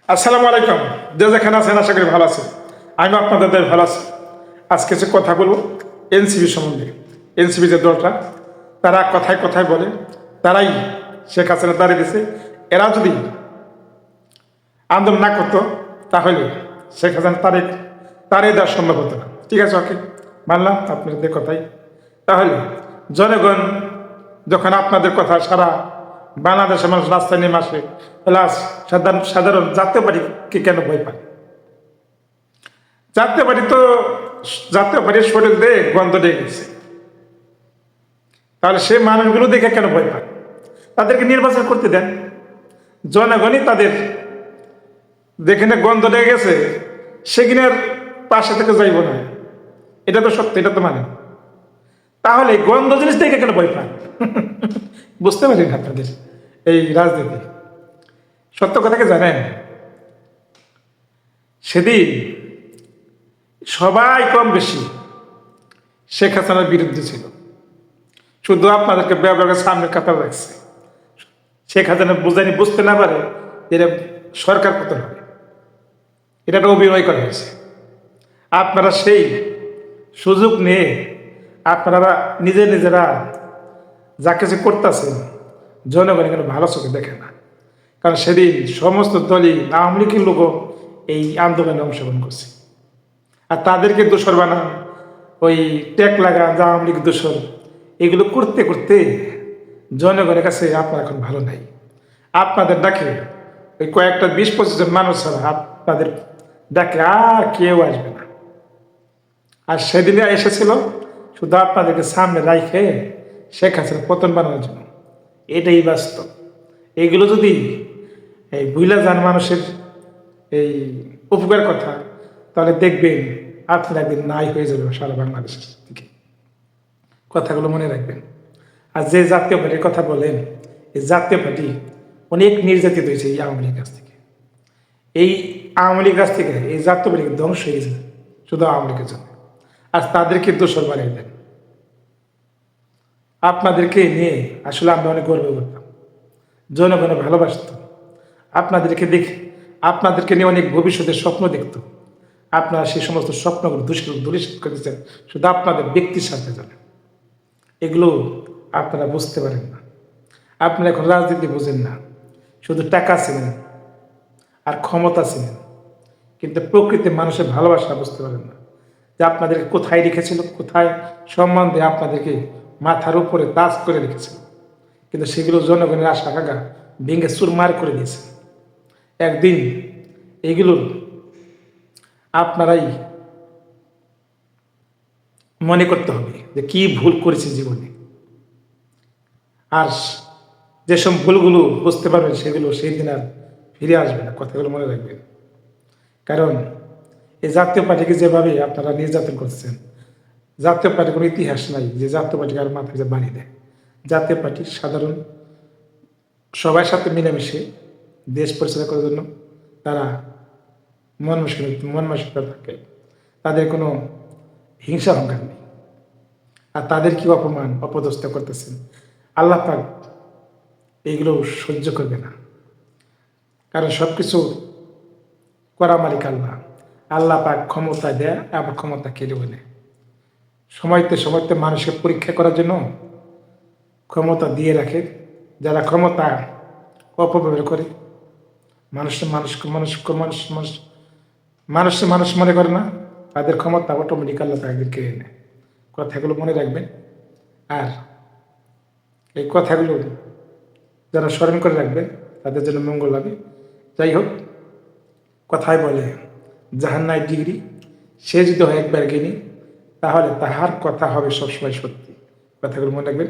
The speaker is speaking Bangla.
আসসালামু আলাইকুম। যে যেখানে আছেন আশা করি ভালো আছেন। আমি আপনাদের ভালো আছি। আজকে যে কথা বলবো এনসিপি সম্বন্ধে। এনসিপি যে দলটা, তারা কথায় কথায় বলে তারাই শেখ হাসিনা দাঁড়িয়ে দিয়েছে। এরা যদি আন্দোলন না করতো তাহলে শেখ হাসিনা তারই দেওয়া সম্ভব হতো না। ঠিক আছে, ওকে, মানলাম আপনাদের কথাই। তাহলে জনগণ যখন আপনাদের কথা সারা বাংলাদেশের মানুষ রাস্তায় নেমে আসে, প্লাস সাধারণ জাতীয় পার্টিকে কেন ভয় পায়? জাতীয় পার্টির শরীর দিয়ে গন্ধ দিয়ে গেছে, তাহলে সে মানুষগুলো দেখে কেন ভয় পায়? তাদেরকে নির্বাচন করতে দেন, জনগণই তাদের যেখানে গন্ধ লেগে গেছে সেখানের পাশে থেকে যাইব না। এটা তো সত্য, এটা তো মানে। তাহলে গন্ধ জিনিস দেখে কেন ভয় পান? বুঝতে পারি না আপনাদের এই রাজনীতি। সত্য কথাকে জানেন, সেদিন সবাই কম বেশি শেখ হাসিনার বিরুদ্ধে ছিল, শুধু আপনাদেরকে ব্যবহারের সামনে কাতার রাখছে। শেখ হাসিনা বুঝতে না পারে যে সরকার পতন হবে, এটা একটা অভিনয় করা হয়েছে। আপনারা সেই সুযোগ নিয়ে আপনারা নিজেরা যা কিছু করতেছেন জনগণ এখানে ভালো চোখে দেখে না। কারণ সেদিন সমস্ত দলই আওয়ামী লীগের লোকও এই আন্দোলনে অংশগ্রহণ করছে, আর তাদেরকে দোষর বানান, ওই ট্যাগ লাগান যে আওয়ামী লীগ দোষর, এগুলো করতে করতে জনগণের কাছে আপনার এখন ভালো নাই। আপনাদের ডাকে ওই কয়েকটা 20-25 জন মানুষ ছাড়া আপনাদের ডাকে আর কেউ আসবে না। আর সেদিনে এসেছিল শুধু আপনাদেরকে সামনে রাখে শেখ হাসিনা পতন বানানোর জন্য। এটাই বাস্তব। এইগুলো যদি এই ভুলা যান মানুষের এই উপকার কথা, তাহলে দেখবেন আপনার একদিন নাই হয়ে যাবে সারা বাংলাদেশের দিকে। কথাগুলো মনে রাখবেন। আর যে জাতীয় পার্টির কথা বলেন, এই জাতীয় পার্টি অনেক নির্যাতিত হয়েছে এই আওয়ামী লীগের কাছ থেকে। এই আওয়ামী লীগের কাছ থেকে এই জাতীয় পার্টি ধ্বংস হয়ে গেছে শুধু আওয়ামী লীগের জন্য। আর তাদেরকে দোষর বানিয়ে দেন। আপনাদেরকে নিয়ে আসলে আমরা অনেক গর্ব করতাম, জনগণে ভালোবাসত। আপনাদেরকে দেখে আপনাদেরকে নিয়ে অনেক ভবিষ্যতের স্বপ্ন দেখত। আপনারা সেই সমস্ত স্বপ্নগুলো দূষিত করেছেন শুধু আপনাদের ব্যক্তির সাথে জানেন। এগুলো আপনারা বুঝতে পারেন না। আপনারা এখন রাজনীতি বোঝেন না, শুধু টাকা ছিলেন আর ক্ষমতা ছিলেন, কিন্তু প্রকৃতির মানুষের ভালোবাসা বুঝতে পারেন না। যে আপনাদেরকে কোথায় রেখেছিল, কোথায় সম্মান দিয়ে আপনাদেরকে মাথার উপরে তাজ করে রেখেছিল, কিন্তু সেগুলো জনগণের আশা আকাঙ্ক্ষা ভেঙে চুরমার করে দিয়েছে। একদিন এইগুলোর আপনারাই মনে করতে হবে যে কি ভুল করেছে জীবনে। আর যেসব ভুলগুলো বুঝতে পারবেন সেগুলো সেই দিন আর ফিরে আসবে না। কথাগুলো মনে রাখবেন। কারণ এই জাতীয় পার্টিকে যেভাবে আপনারা নির্যাতন করছেন, জাতীয় পার্টির কোনো ইতিহাস নাই যে জাতীয় পার্টিকে আর মাথায় বানিয়ে দেয়। জাতীয় পার্টি সাধারণ সবার সাথে মিলেমিশে দেশ পরিচালনা করার জন্য তারা মন মানসিকতা থাকে, তাদের কোনো হিংসা অহংকার নেই। আর তাদের কি অপমান অপদস্থ করতেছেন, আল্লাহ পাক এইগুলো সহ্য করবে না। কারণ সব কিছু করা মালিক আল্লাহ। আল্লাহ পাক ক্ষমতা দেয়, আবার ক্ষমতা কেড়েও নেয়। সময়তে মানুষকে পরীক্ষা করার জন্য ক্ষমতা দিয়ে রাখে। যারা ক্ষমতা অপব্যবহার করে, মানুষ মনে করে না, তাদের ক্ষমতা অটোমেটিক আল্লাহ একদিন কেড়ে নেয়। কথাগুলো মনে রাখবেন। আর এই কথাগুলো যারা স্মরণ করে রাখবে তাদের জন্য মঙ্গল হবে। যাই হোক, কথায় বলে যাহার নাই ডিগ্রি সে যদি হয় একবার জ্ঞানী, তাহলে তাহার কথা হবে সবসময় সত্যি। কথাগুলো মনে রাখবেন।